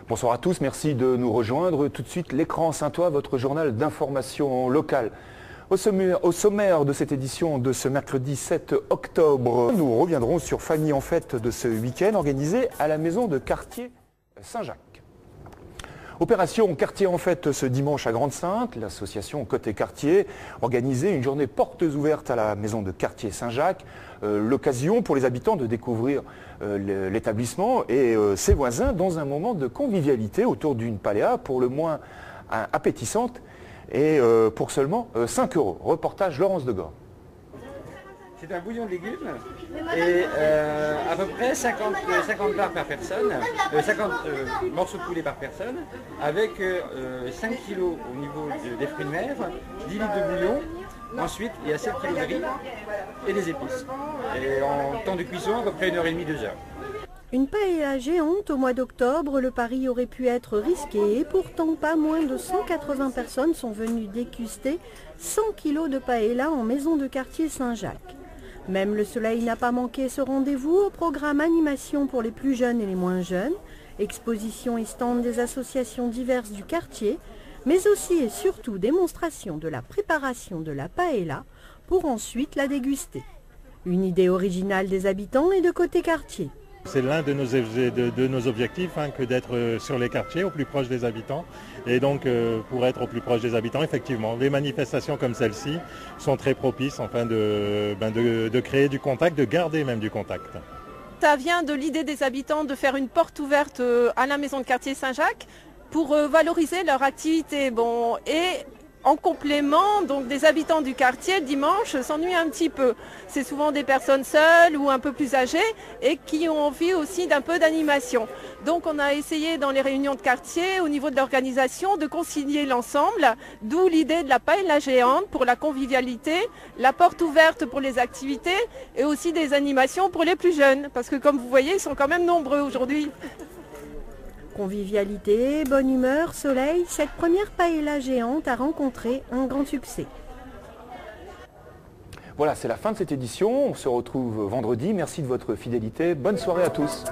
Bonsoir à tous, merci de nous rejoindre. Tout de suite, l'écran Saint-Ouen, votre journal d'information locale. Au sommaire de cette édition de ce mercredi 7 octobre, nous reviendrons sur Famille en fête de ce week-end organisé à la maison de quartier Saint-Jacques. Opération Quartier en fête ce dimanche à Grande-Sainte, l'association Côté Quartier organisait une journée portes ouvertes à la maison de quartier Saint-Jacques, l'occasion pour les habitants de découvrir l'établissement et ses voisins dans un moment de convivialité autour d'une paléa pour le moins appétissante et pour seulement 5 €. Reportage Laurence Degor. C'est un bouillon de légumes et à peu près 50 parts par personne, 50 morceaux de poulet par personne, avec 5 kg au niveau des fruits de mer, 10 litres de bouillon. Ensuite, il y a 7 kg de riz et des épices. Et en temps de cuisson, à peu près 1h30, 2 heures. Une paella géante au mois d'octobre, le pari aurait pu être risqué et pourtant pas moins de 180 personnes sont venues déguster 100 kg de paella en maison de quartier Saint-Jacques. Même le soleil n'a pas manqué ce rendez-vous au programme animation pour les plus jeunes et les moins jeunes, exposition et stand des associations diverses du quartier, mais aussi et surtout démonstration de la préparation de la paella pour ensuite la déguster. Une idée originale des habitants et de Côté Quartier. C'est l'un de nos objectifs que d'être sur les quartiers, au plus proche des habitants. Et donc, pour être au plus proche des habitants, effectivement, les manifestations comme celle-ci sont très propices de créer du contact, de garder même du contact. Ça vient de l'idée des habitants de faire une porte ouverte à la maison de quartier Saint-Jacques pour valoriser leur activité. Et en complément, donc des habitants du quartier, dimanche, s'ennuient un petit peu. C'est souvent des personnes seules ou un peu plus âgées et qui ont envie aussi d'un peu d'animation. Donc on a essayé dans les réunions de quartier, au niveau de l'organisation, de concilier l'ensemble, d'où l'idée de la paella géante pour la convivialité, la porte ouverte pour les activités et aussi des animations pour les plus jeunes. Parce que comme vous voyez, ils sont quand même nombreux aujourd'hui. Convivialité, bonne humeur, soleil, cette première paella géante a rencontré un grand succès. Voilà, c'est la fin de cette édition. On se retrouve vendredi. Merci de votre fidélité. Bonne soirée à tous.